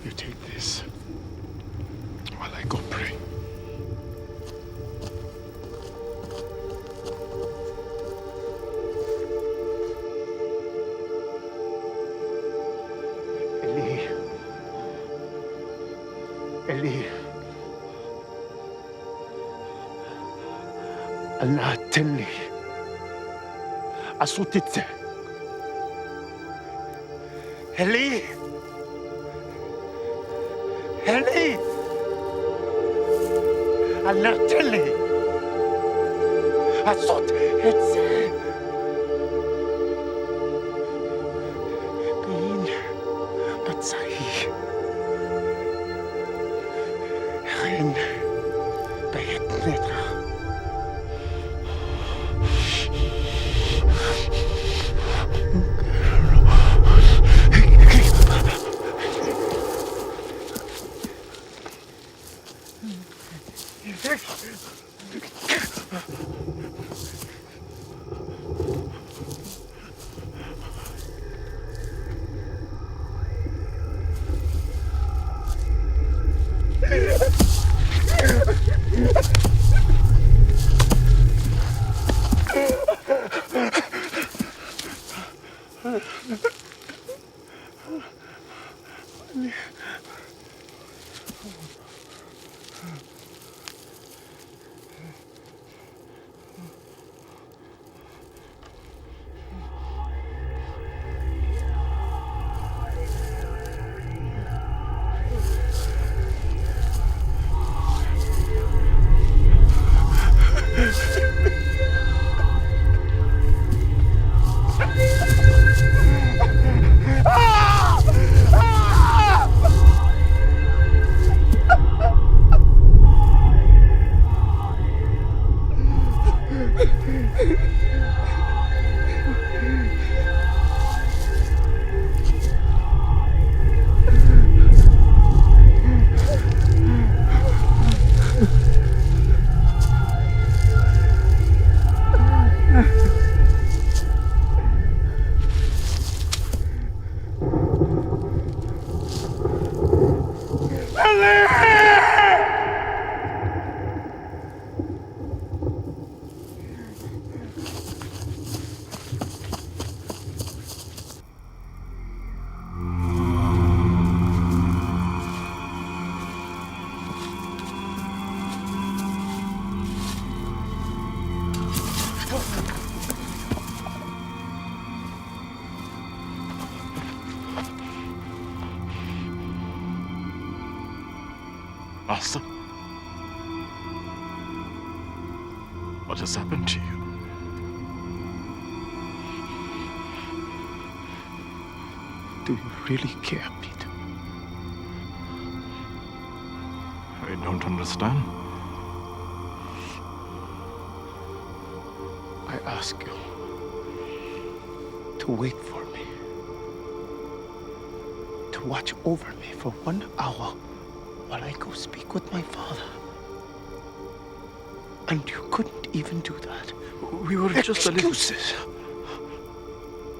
You take this while I go pray. Eli. Eli. أنا أتني أصوتت Eli. Eli. أنا أتني أصوتت قين بتصحي خين بيت نترا Master? What has happened to you? Do you really care, Peter? I don't understand. I ask you to wait for me, to watch over me for 1 hour while I go speak with my father. And you couldn't even do that. We were just a little... Excuses.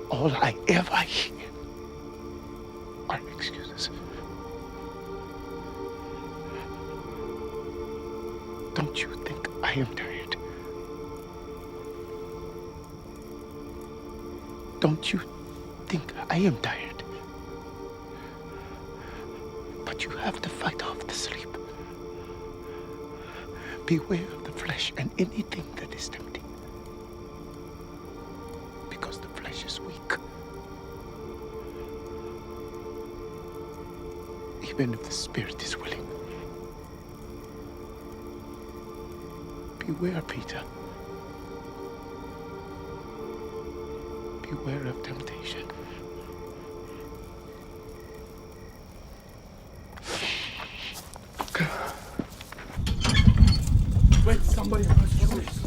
All I ever hear are excuses. Don't you think I am tired? Don't you think I am tired? But you have to fight off the sleep. Beware of the flesh and anything that is tempting. Because the flesh is weak. Even if the spirit is willing. Beware, Peter. Beware of temptation. Wait, somebody must do this.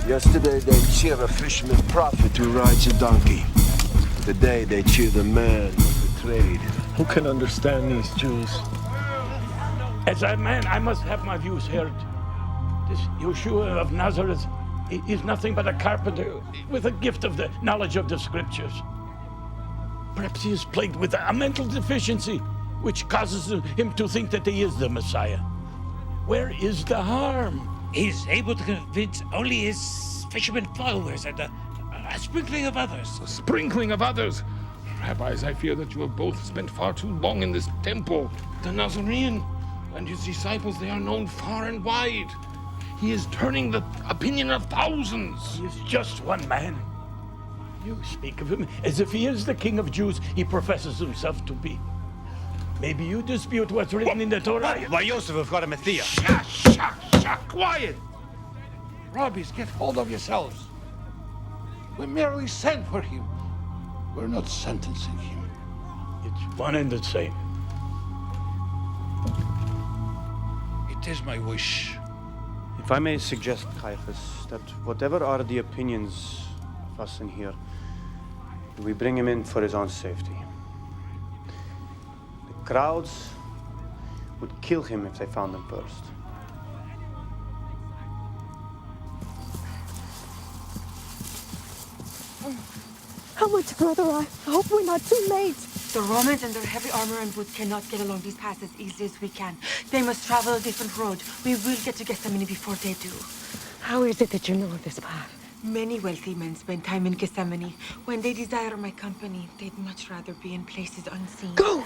Yesterday they cheer a fisherman prophet who rides a donkey. Today they cheer the man who betrayed. Who can understand these Jews? As a man, I must have my views heard. This Yeshua of Nazareth is nothing but a carpenter with a gift of the knowledge of the scriptures. Perhaps he is plagued with a mental deficiency, which causes him to think that he is the Messiah. Where is the harm? He's able to convince only his fishermen followers and a sprinkling of others. A sprinkling of others? Rabbis, I fear that you have both spent far too long in this temple. The Nazarene and his disciples, they are known far and wide. He is turning the opinion of thousands. He is just one man. You speak of him as if he is the King of Jews he professes himself to be. Maybe you dispute what's written in the Torah? Why, Yosef have got a Messiah. Quiet! Rabbis, get hold of yourselves. We merely sent for him. We're not sentencing him. It's one and the same. It is my wish. If I may suggest, Caiaphas, that whatever are the opinions of us in here, we bring him in for his own safety. The crowds would kill him if they found him first. How much further? I hope we're not too late. The Romans and their heavy armor and boots cannot get along these paths as easily as we can. They must travel a different road. We will get to Gethsemane before they do. How is it that you know of this path? Many wealthy men spend time in Gethsemane. When they desire my company, they'd much rather be in places unseen. Go!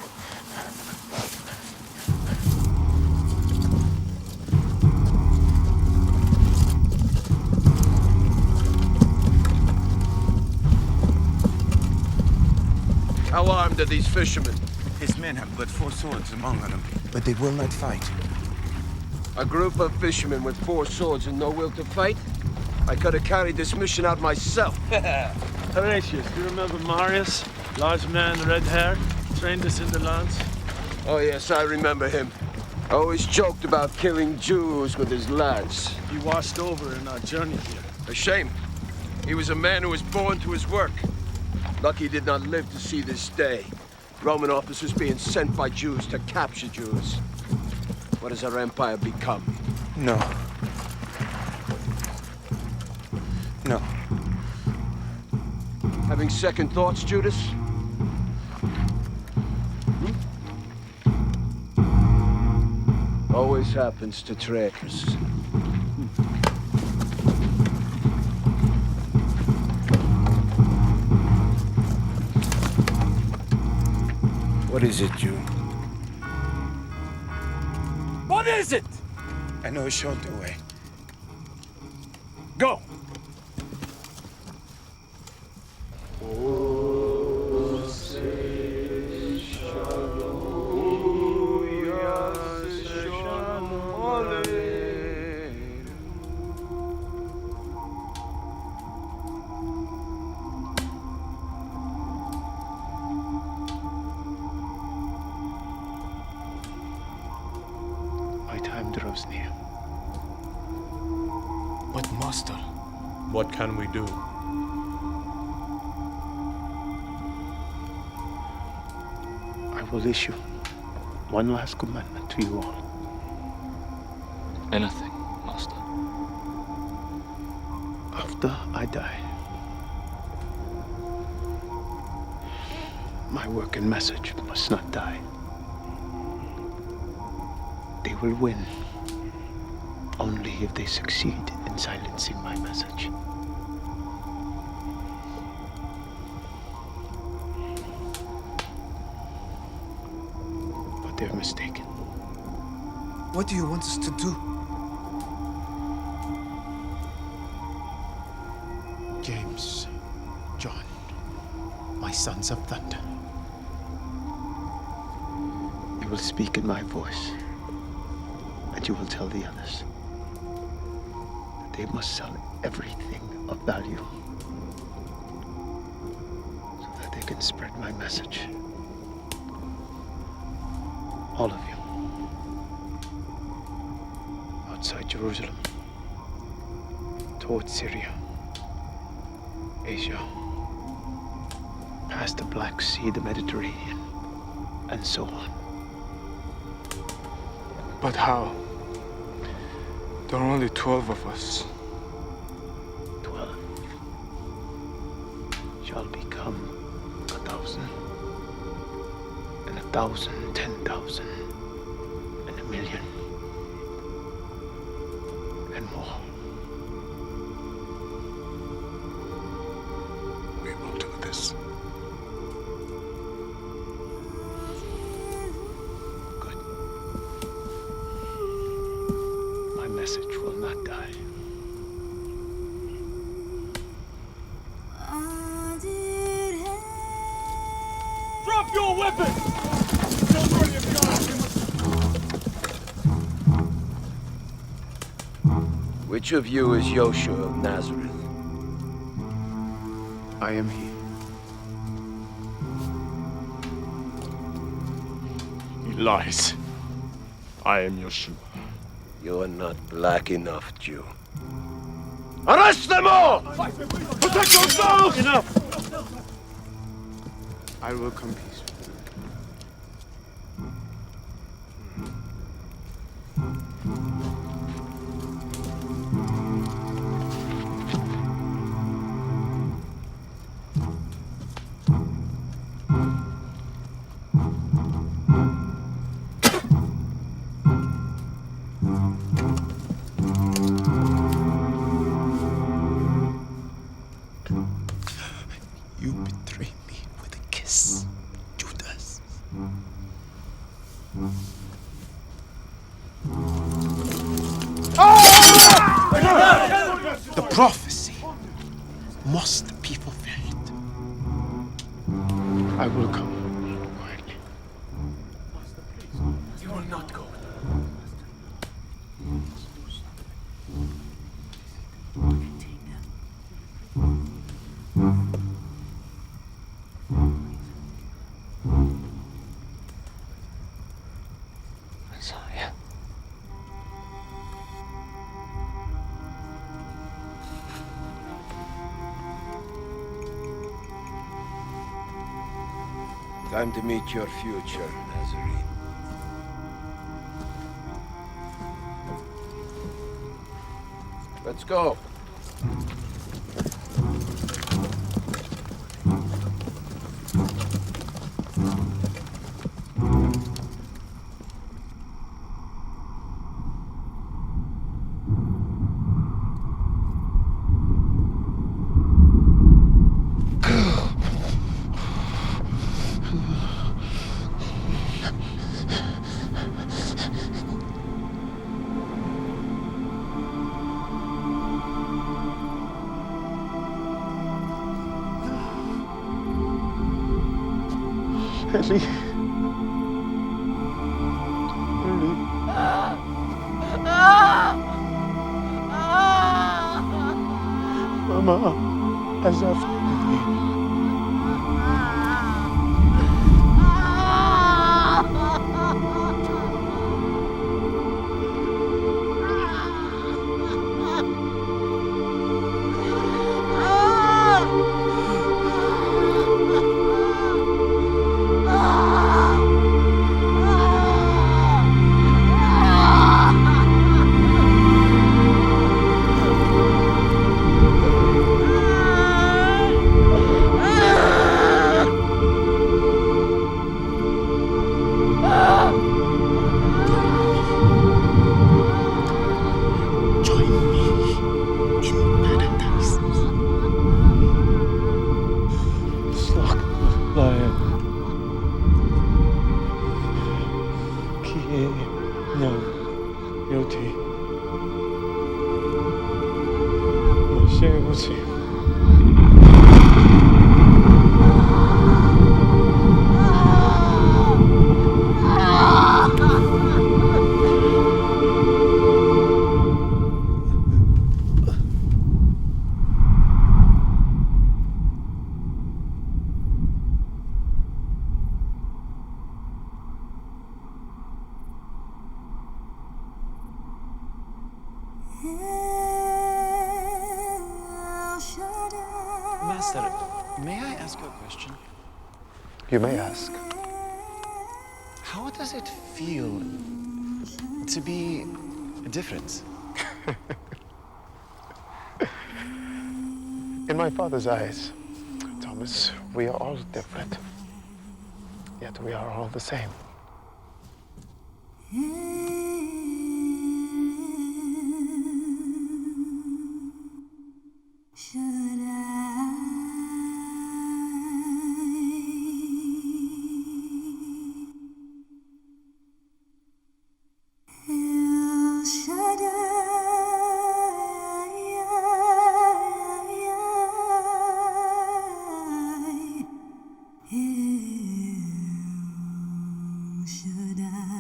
How armed are these fishermen? His men have but 4 swords among them, but they will not fight. A group of fishermen with 4 swords and no will to fight? I could have carried this mission out myself. Horatius, do you remember Marius? Large man, red hair, trained us in the lance. Oh yes, I remember him. Always joked about killing Jews with his lads. He washed over in our journey here. A shame. He was a man who was born to his work. Lucky he did not live to see this day. Roman officers being sent by Jews to capture Jews. What has our empire become? No. No. Having second thoughts, Judas? Always happens to traitors. What is it, Jew? What is it? I know a shorter way. Go! My time draws near. But master, What can we do? I will issue one last commandment to you all. Anything, master. After I die, my work and message must not die. They will win only if they succeed in silencing my message. But they're mistaken. What do you want us to do? James, John, my sons of thunder. You will speak in my voice, and you will tell the others that they must sell everything of value so that they can spread my message. All of you. Outside Jerusalem, towards Syria, Asia, past the Black Sea, the Mediterranean, and so on. But how? There are only 12 of us. 12 shall become 1,000, and 1,000, 10,000, and 1,000,000, and more. We will do this. Good. My message will not die. Drop your weapon! Which of you is Joshua of Nazareth? I am he. He lies. I am Yeshua. You are not black enough, Jew. Arrest them all! Protect yourselves! Enough! I will come peacefully. You betrayed me with a kiss, Judas. The prophecy must be fulfilled. I will come quietly. You will not go. Messiah. Time to meet your future, Nazarene. Let's go. Ellie. Ellie. Mama, عزفتني. Master, may I ask you a question? You may ask. How does it feel to be different? In my father's eyes, Thomas, we are all different. Yet we are all the same. Should I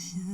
天